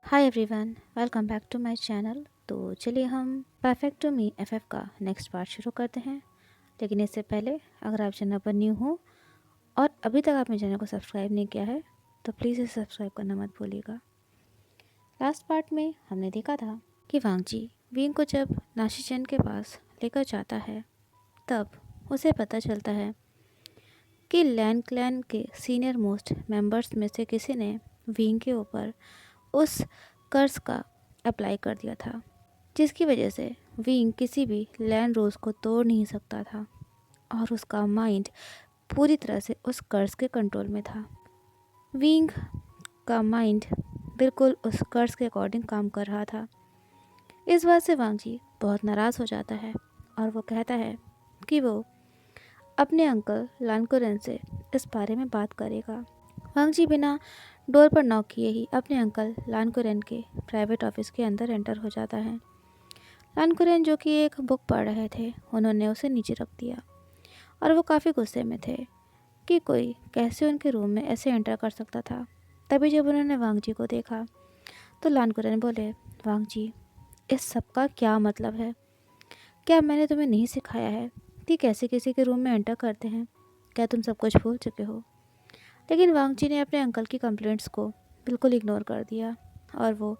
Hi everyone, welcome back to my channel. तो चलिए हम परफेक्ट टू मी एफएफ का नेक्स्ट पार्ट शुरू करते हैं। लेकिन इससे पहले अगर आप चैनल पर न्यू हो और अभी तक आपने चैनल को सब्सक्राइब नहीं किया है तो प्लीज़ इसे सब्सक्राइब करना मत भूलिएगा। लास्ट पार्ट में हमने देखा था कि वांगजी विंग को जब नाशीचंद के पास लेकर जाता है तब उसे पता चलता है कि लैन क्लैन के सीनियर मोस्ट मेंबर्स में से किसी ने विंग के ऊपर उस कर्ज का अप्लाई कर दिया था, जिसकी वजह से विंग किसी भी लैंड रूल्स को तोड़ नहीं सकता था और उसका माइंड पूरी तरह से उस कर्ज के कंट्रोल में था। विंग का माइंड बिल्कुल उस कर्ज के अकॉर्डिंग काम कर रहा था। इस बात से वांगजी बहुत नाराज़ हो जाता है और वो कहता है कि वो अपने अंकल लानकुरन से इस बारे में बात करेगा। वांगजी बिना डोर पर नॉक किए ही अपने अंकल लानकुरन के प्राइवेट ऑफिस के अंदर एंटर हो जाता है। लानकुरन जो कि एक बुक पढ़ रहे थे, उन्होंने उसे नीचे रख दिया और वो काफ़ी गुस्से में थे कि कोई कैसे उनके रूम में ऐसे एंटर कर सकता था। तभी जब उन्होंने वांगजी को देखा तो लानकुरन बोले, वांगजी, इस सब का क्या मतलब है? क्या मैंने तुम्हें नहीं सिखाया है कि कैसे किसी के रूम में एंटर करते हैं? क्या तुम सब कुछ भूल चुके हो? लेकिन वांगजी ने अपने अंकल की कंप्लेंट्स को बिल्कुल इग्नोर कर दिया और वो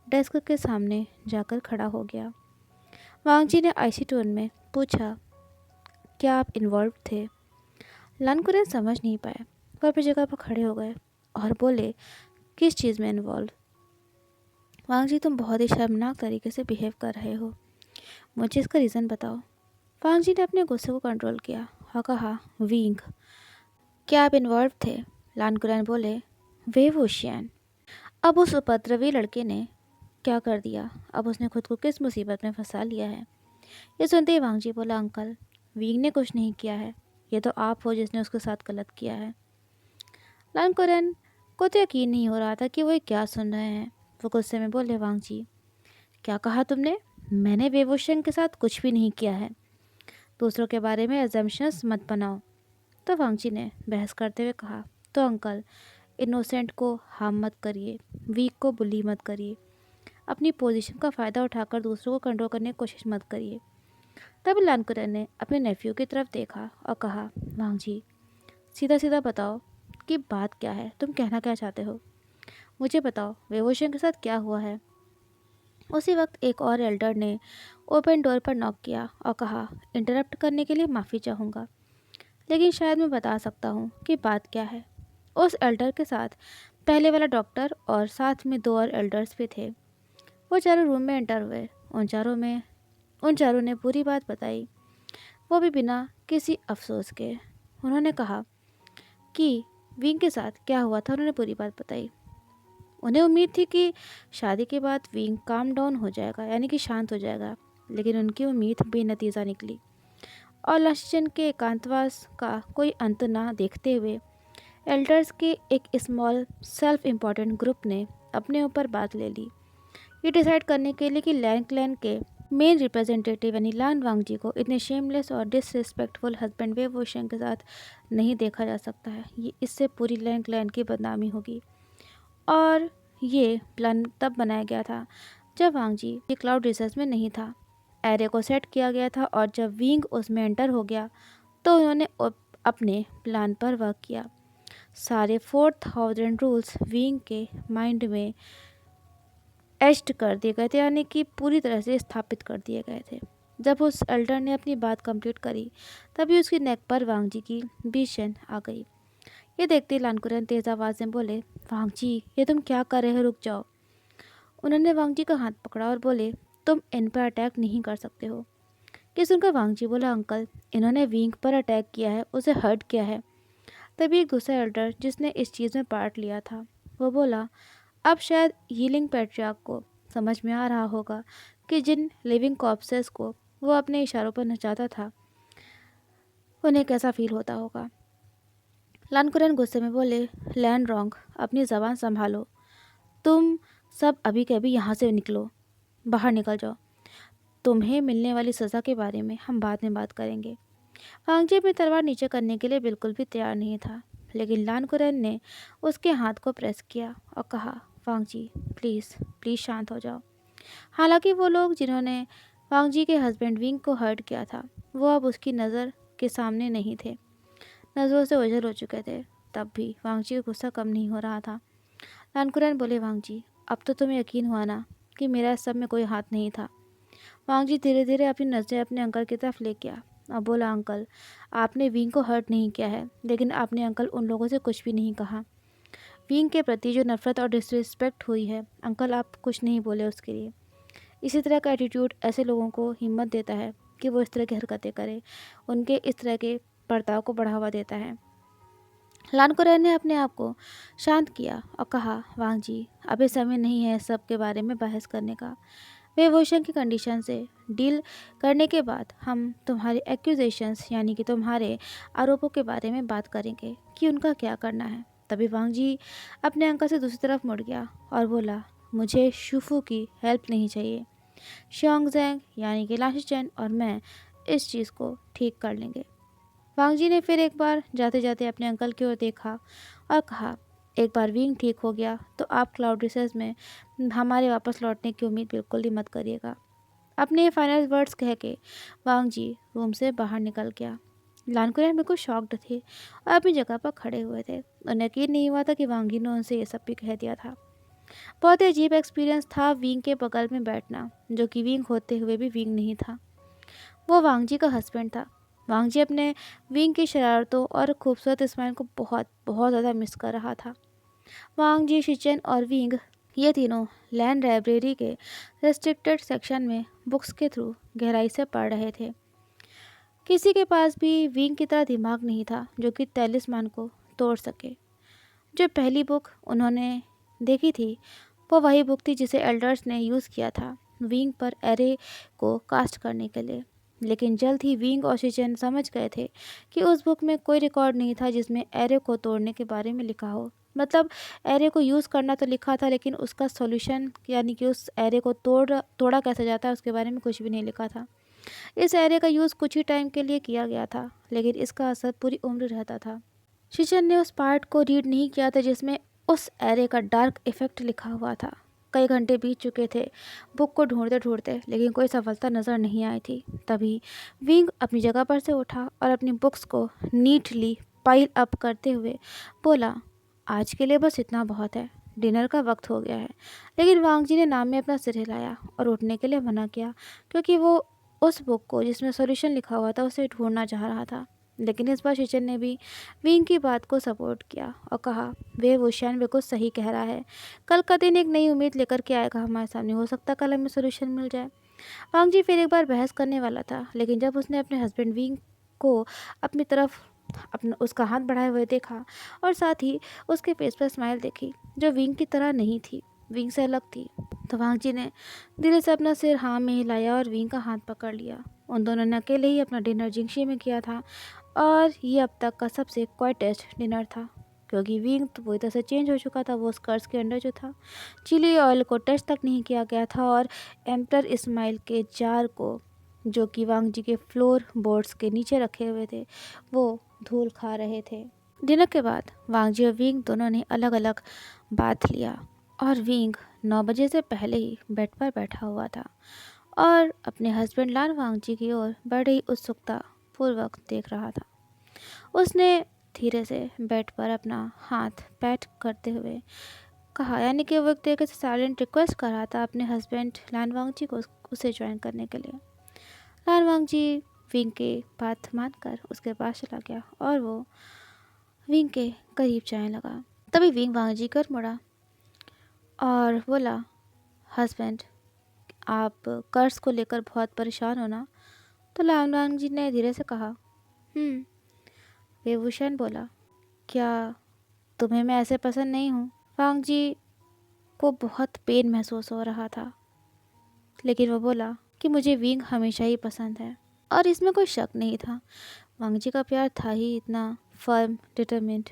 डेस्क के सामने जाकर खड़ा हो गया। वांगजी ने आइसी टोन में पूछा, क्या आप इन्वॉल्व थे? लानकुरन समझ नहीं पाए। वह अपनी जगह पर खड़े हो गए और बोले, किस चीज़ में इन्वॉल्व? वांगजी, तुम बहुत ही शर्मनाक तरीके से बिहेव कर रहे हो। मुझे इसका रीज़न बताओ। वांगजी ने अपने गुस्से को कंट्रोल किया और कहा, विंग, क्या आप इन्वॉल्व थे? लानकुरन बोले, वेवोशियन। अब उस उपद्रवी लड़के ने क्या कर दिया? अब उसने खुद को किस मुसीबत में फंसा लिया है? ये सुनते ही वांगजी बोला, अंकल, वींग ने कुछ नहीं किया है। ये तो आप हो जिसने उसके साथ गलत किया है। लानकुरन को तो यकीन नहीं हो रहा था कि वो ये क्या सुन रहे हैं। वो गुस्से में बोले, वांगजी, क्या कहा तुमने? मैंने वेवोशन के साथ कुछ भी नहीं किया है। दूसरों के बारे में एजम्पशंस मत बनाओ। तो वांगजी ने बहस करते हुए कहा, तो अंकल, इनोसेंट को हार्म मत करिए, वीक को बुली मत करिए, अपनी पोजीशन का फ़ायदा उठाकर दूसरों को कंट्रोल करने की कोशिश मत करिए। तब लानकुरन ने अपने नेफ्यू की तरफ देखा और कहा, वांगजी, सीधा सीधा बताओ कि बात क्या है, तुम कहना क्या चाहते हो? मुझे बताओ, वेवोशन के साथ क्या हुआ है? उसी वक्त एक और एल्डर ने ओपन डोर पर नॉक किया और कहा, इंटरप्ट करने के लिए माफ़ी चाहूँगा, लेकिन शायद मैं बता सकता हूँ कि बात क्या है। उस एल्डर के साथ पहले वाला डॉक्टर और साथ में दो और एल्डर्स भी थे। वो चारों रूम में एंटर हुए। उन चारों ने पूरी बात बताई, वो भी बिना किसी अफसोस के। उन्होंने कहा कि विंग के साथ क्या हुआ था, उन्होंने पूरी बात बताई। उन्हें उम्मीद थी कि शादी के बाद विंग काम डाउन हो जाएगा, यानी कि शांत हो जाएगा, लेकिन उनकी उम्मीद बेनतीजा निकली और लाशीचंद के एकांतवास का कोई अंत ना देखते हुए एल्डर्स के एक स्मॉल सेल्फ इम्पोर्टेंट ग्रुप ने अपने ऊपर बात ले ली, ये डिसाइड करने के लिए कि लैन क्लैन के मेन रिप्रेजेंटेटिव यानी लान वांगजी को इतने शेमलेस और डिसरिस्पेक्टफुल हस्बैंड वे वोशन के साथ नहीं देखा जा सकता है। ये इससे पूरी लैन क्लैन की बदनामी होगी। और ये प्लान तब बनाया गया था जब वांगजी ये क्लाउड रिसर्च में नहीं था। एरे को सेट किया गया था और जब विंग उसमें एंटर हो गया तो उन्होंने अपने प्लान पर वर्क किया। सारे 4000 रूल्स विंग के माइंड में एच्ड कर दिए गए थे, यानी कि पूरी तरह से स्थापित कर दिए गए थे। जब उस एल्डर ने अपनी बात कंप्लीट करी तभी उसकी नेक पर वांगजी की भीषण आ गई। ये देखते ही लानकुरन तेज आवाज़ में बोले, वांगजी, ये तुम क्या कर रहे हो, रुक जाओ। उन्होंने वांगजी का हाथ पकड़ा और बोले, तुम इन पर अटैक नहीं कर सकते हो। ये सुनकर वांगजी बोला, अंकल, इन्होंने विंग पर अटैक किया है, उसे हर्ट किया है। तभी एक दूसरा एल्डर जिसने इस चीज़ में पार्ट लिया था वो बोला, अब शायद हीलिंग पैट्रियार्क को समझ में आ रहा होगा कि जिन लिविंग कॉप्सेस को वो अपने इशारों पर नचाता था उन्हें कैसा फील होता होगा। लानकुरन गुस्से में बोले, लैंड रॉन्ग, अपनी ज़बान संभालो। तुम सब अभी के अभी यहाँ से निकलो, बाहर निकल जाओ। तुम्हें मिलने वाली सज़ा के बारे में हम बाद में बात करेंगे। वांगजी अपनी तलवार नीचे करने के लिए बिल्कुल भी तैयार नहीं था, लेकिन लानकुरन ने उसके हाथ को प्रेस किया और कहा, वांगजी, प्लीज़ प्लीज़ शांत हो जाओ। हालांकि वो लोग जिन्होंने वांग जी के हस्बैंड विंग को हर्ट किया था वो अब उसकी नज़र के सामने नहीं थे, नज़रों से ओझल हो चुके थे। तब भी वांग जी का गुस्सा कम नहीं हो रहा था। लानकुरैन बोले, वांग जी अब तो तुम्हें यकीन हुआ ना कि मेरा इस सब में कोई हाथ नहीं था। वांग जी धीरे धीरे अपनी नज़रें अपने अंकल की तरफ ले गया और बोला, अंकल आपने विंग को हर्ट नहीं किया है, लेकिन आपने अंकल उन लोगों से कुछ भी नहीं कहा। विंग के प्रति जो नफरत और डिसरिस्पेक्ट हुई है अंकल, आप कुछ नहीं बोले उसके लिए। इसी तरह का एटीट्यूड ऐसे लोगों को हिम्मत देता है कि वो इस तरह की हरकतें करें, उनके इस तरह के बर्ताव को बढ़ावा देता है। लानकुरैन ने अपने आप को शांत किया और कहा, वांग जी अभी समय नहीं है सब के बारे में बहस करने का। वेवोशन की कंडीशन से डील करने के बाद हम तुम्हारे एक्यूजेशंस यानी कि तुम्हारे आरोपों के बारे में बात करेंगे कि उनका क्या करना है। तभी वांग जी अपने अंकल से दूसरी तरफ मुड़ गया और बोला, मुझे शुफू की हेल्प नहीं चाहिए। शियांगजैंग यानी कि लाशीचैन और मैं इस चीज़ को ठीक कर लेंगे। वांग जी ने फिर एक बार जाते जाते अपने अंकल की ओर देखा और कहा, एक बार विंग ठीक हो गया तो आप क्लाउड रिसर्च में हमारे वापस लौटने की उम्मीद बिल्कुल ही मत करिएगा। अपने ये फाइनल वर्ड्स कह के वांग जी रूम से बाहर निकल गया। लानकुरैन बिल्कुल शॉक्ड थे और अपनी जगह पर खड़े हुए थे। उन्हें यकीन नहीं हुआ था कि वांग जी ने उनसे ये सब भी कह दिया था। बहुत ही अजीब एक्सपीरियंस था विंग के बगल में बैठना, जो कि विंग होते हुए भी विंग नहीं था। वो वांग जी का हस्बैंड था। वांग जी अपने विंग की शरारतों और खूबसूरत स्माइल को बहुत बहुत ज़्यादा मिस कर रहा था। वांग जी, शिचेन और विंग ये तीनों लैंड लाइब्रेरी के रेस्ट्रिक्टेड सेक्शन में बुक्स के थ्रू गहराई से पढ़ रहे थे। किसी के पास भी विंग की तरह दिमाग नहीं था जो कि तैलिस्मान को तोड़ सके। जो पहली बुक उन्होंने देखी थी वो वही बुक थी जिसे एल्डर्स ने यूज़ किया था विंग पर एरे को कास्ट करने के लिए। लेकिन जल्द ही विंग और शिचेन समझ गए थे कि उस बुक में कोई रिकॉर्ड नहीं था जिसमें एरे को तोड़ने के बारे में लिखा हो। मतलब एरे को यूज़ करना तो लिखा था, लेकिन उसका सॉल्यूशन यानी कि उस एरे को तोड़ा कैसे जाता है उसके बारे में कुछ भी नहीं लिखा था। इस एरे का यूज़ कुछ ही टाइम के लिए किया गया था, लेकिन इसका असर पूरी उम्र रहता था। शिचन ने उस पार्ट को रीड नहीं किया था जिसमें उस एरे का डार्क इफेक्ट लिखा हुआ था। कई घंटे बीत चुके थे बुक को ढूंढते ढूंढते, लेकिन कोई सफलता नज़र नहीं आई थी। तभी विंग अपनी जगह पर से उठा और अपनी बुक्स को नीटली पाइल अप करते हुए बोला, आज के लिए बस इतना बहुत है, डिनर का वक्त हो गया है। लेकिन वांग जी ने नाम में अपना सिर हिलाया और उठने के लिए मना किया, क्योंकि वो उस बुक को जिसमें सॉल्यूशन लिखा हुआ था उसे ढूंढना चाह रहा था। लेकिन इस बार शिचन ने भी विंग की बात को सपोर्ट किया और कहा, वे वुशियान बिल्कुल सही कह रहा है, कल का दिन एक नई उम्मीद लेकर के आएगा हमारे सामने, हो सकता है कल हमें सोल्यूशन मिल जाए। वांग जी फिर एक बार बहस करने वाला था, लेकिन जब उसने अपने हस्बैंड विंग को अपनी तरफ अपना उसका हाथ बढ़ाए हुए देखा और साथ ही उसके फेस पर स्माइल देखी जो विंग की तरह नहीं थी, विंग से अलग थी, तो वांग जी ने धीरे से अपना सिर हाँ में हिलाया और विंग का हाथ पकड़ लिया। उन दोनों ने अकेले ही अपना डिनर जिंगशी में किया था और ये अब तक का सबसे क्वाइटेस्ट डिनर था, क्योंकि विंग तो पूरी तरह से चेंज हो चुका था। वो स्कर्ट्स के अंदर जो था चिली ऑयल को टच तक नहीं किया गया था और एम्पर इस्माइल के जार को, जो कि वांग जी के फ्लोर बोर्ड्स के नीचे रखे हुए थे, वो धूल खा रहे थे। डिनर के बाद वांग जी और विंग दोनों ने अलग अलग बात लिया और विंग 9 बजे से पहले ही बेड पर बैठा हुआ था और अपने हस्बैंड लान वांग जी की ओर बड़ी उत्सुकता पूर्वक देख रहा था। उसने धीरे से बेड पर अपना हाथ पैट करते हुए कहा, यानी कि वो एक तरीके से साइलेंट रिक्वेस्ट कर रहा था अपने हस्बैंड लान वांग जी को उसे ज्वाइन करने के लिए। लान वांग जी विंग की बात मानकर उसके पास चला गया और वो विंग के करीब जाने लगा। तभी विंग वांग जी कर मुड़ा और बोला, हस्बैंड आप कर्ज को लेकर बहुत परेशान हो ना? तो लान वांग जी ने धीरे से कहा, वेवूशन बोला, क्या तुम्हें मैं ऐसे पसंद नहीं हूँ? वांग जी को बहुत पेन महसूस हो रहा था, लेकिन वो बोला कि मुझे विंग हमेशा ही पसंद है और इसमें कोई शक नहीं था। वांग जी का प्यार था ही इतना फर्म, डिटरमिन्ड।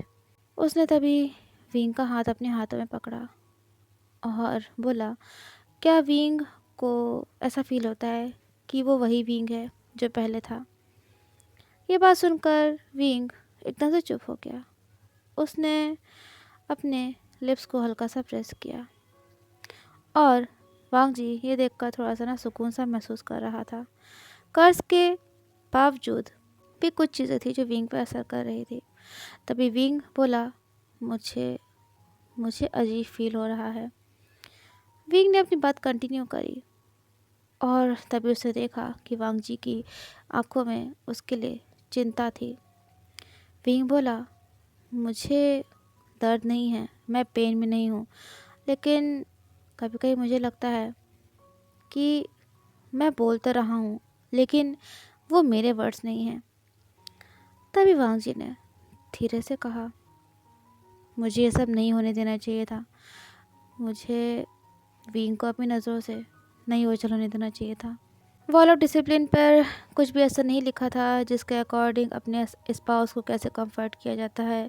उसने तभी विंग का हाथ अपने हाथों में पकड़ा और बोला, क्या विंग को ऐसा फील होता है कि वो वही विंग है जो पहले था? ये बात सुनकर विंग एकदम से चुप हो गया। उसने अपने लिप्स को हल्का सा प्रेस किया और वांग जी ये देखकर थोड़ा सा ना सुकून सा महसूस कर रहा था। कर्ज के बावजूद भी कुछ चीज़ें थी जो विंग पर असर कर रही थी। तभी विंग बोला, मुझे मुझे अजीब फील हो रहा है। विंग ने अपनी बात कंटिन्यू करी और तभी उसे देखा कि वांग जी की आंखों में उसके लिए चिंता थी। विंग बोला, मुझे दर्द नहीं है, मैं पेन में नहीं हूँ, लेकिन कभी कभी मुझे लगता है कि मैं बोल तो रहा हूँ, लेकिन वो मेरे वर्ड्स नहीं हैं। तभी वांग जी ने धीरे से कहा, मुझे ये सब नहीं होने देना चाहिए था। मुझे विंग को अपनी नज़रों से नहीं ओझल होने देना चाहिए था। वॉल ऑफ डिसिप्लिन पर कुछ भी ऐसा नहीं लिखा था जिसके अकॉर्डिंग अपने स्पाउस को कैसे कंफर्ट किया जाता है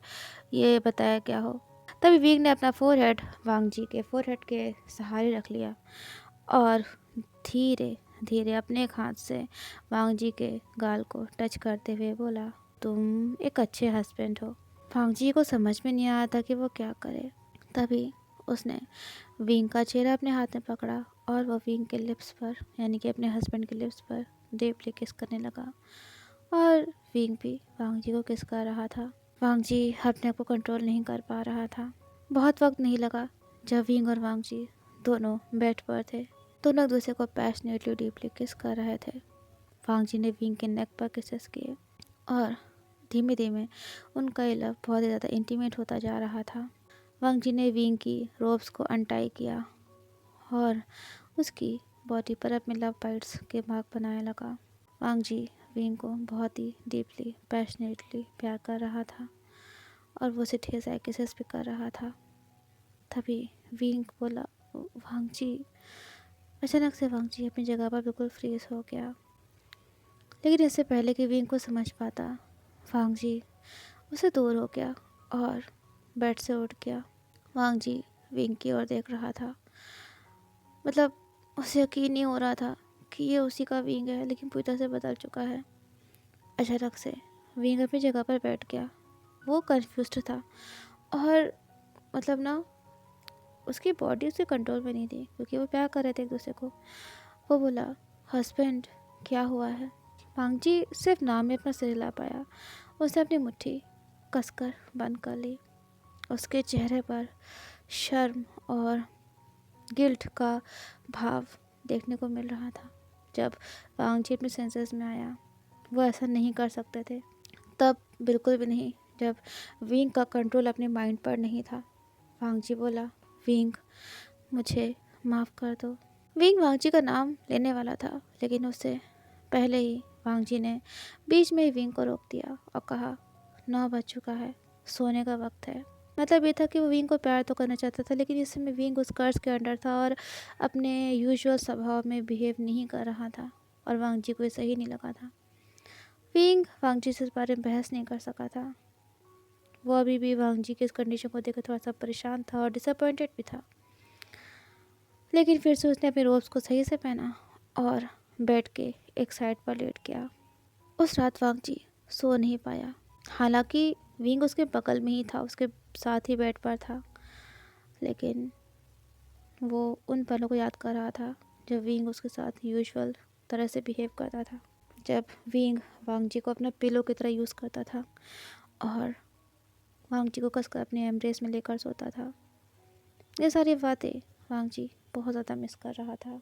ये बताया क्या हो। तभी विंग ने अपना फोरहेड वांग जी के फोरहेड के सहारे रख लिया और धीरे धीरे अपने एक हाथ से वांग जी के गाल को टच करते हुए बोला, तुम एक अच्छे हस्बैंड हो। वांग जी को समझ में नहीं आया था कि वो क्या करे। तभी उसने विंग का चेहरा अपने हाथ में पकड़ा और वह विंग के लिप्स पर यानी कि अपने हस्बैंड के लिप्स पर डीपली किस करने लगा और विंग भी वांग जी को किस कर रहा था। वांग जी अपने आप को कंट्रोल नहीं कर पा रहा था। बहुत वक्त नहीं लगा जब विंग और वांग जी दोनों बेड पर थे। दोनों एक दूसरे को पैशनेटली डीपली किस कर रहे थे। वांग जी ने विंग के नेक पर किसेस किए और धीमे धीमे उनका ये लव बहुत ही ज़्यादा इंटीमेट होता जा रहा था। वांग जी ने विंग की रोब्स को अनटाई किया और उसकी बॉडी पर अपने लव बाइट्स के मार्क बनाने लगा। वांग जी विंग को बहुत ही डीपली पैशनेटली प्यार कर रहा था और वो उसे ढेर सारे किसेस भी कर रहा था। तभी विंग बोला, वांग जी। अचानक से वांग जी अपनी जगह पर बिल्कुल फ्रीज हो गया, लेकिन इससे पहले कि विंग को समझ पाता, वांग जी उसे दूर हो गया और बेड से उठ गया। वांग जी विंग की ओर देख रहा था, मतलब उसे यकीन नहीं हो रहा था कि ये उसी का विंग है, लेकिन पूरी तरह से बदल चुका है। अचानक से विंग अपनी जगह पर बैठ गया। वो कंफ्यूज्ड था और मतलब ना उसकी बॉडी उसके कंट्रोल में नहीं थी क्योंकि वो प्यार कर रहे थे एक दूसरे को। वो बोला, हस्बैंड क्या हुआ है। वांग जी सिर्फ नाम में अपना सिर हिला पाया। उसने अपनी मुट्ठी कसकर बंद कर ली। उसके चेहरे पर शर्म और गिल्ट का भाव देखने को मिल रहा था। जब वांग जी अपने सेंसेस में आया, वो ऐसा नहीं कर सकते थे, तब बिल्कुल भी नहीं जब विंग का कंट्रोल अपने माइंड पर नहीं था। वांग जी बोला, विंग मुझे माफ़ कर दो। विंग वांग जी का नाम लेने वाला था, लेकिन उससे पहले ही वांग जी ने बीच में ही विंग को रोक दिया और कहा, 9 बज चुका है, सोने का वक्त है। मतलब ये था कि वो विंग को प्यार तो करना चाहता था, लेकिन इस समय विंग उस कर्ज के अंडर था और अपने यूजुअल स्वभाव में बिहेव नहीं कर रहा था और वांग जी को ये सही नहीं लगा था। विंग वांग जी से इस बारे में बहस नहीं कर सका था। वो अभी भी वांग जी की इस कंडीशन को देखकर थोड़ा सा परेशान था और डिसअपॉइंटेड भी था। लेकिन फिर से उसने अपने रोब्स को सही से पहना और बेड के एक साइड पर लेट गया। उस रात वांग जी सो नहीं पाया। हालांकि विंग उसके बगल में ही था, उसके साथ ही बेड पर था, लेकिन वो उन पलों को याद कर रहा था जब विंग उसके साथ यूजुअल तरह से बिहेव करता था, जब विंग वांग जी को अपना पिलो की तरह यूज़ करता था और वांग जी को कसकर अपने एम्ब्रेस में लेकर सोता था। ये सारी बातें वांग जी बहुत ज़्यादा मिस कर रहा था।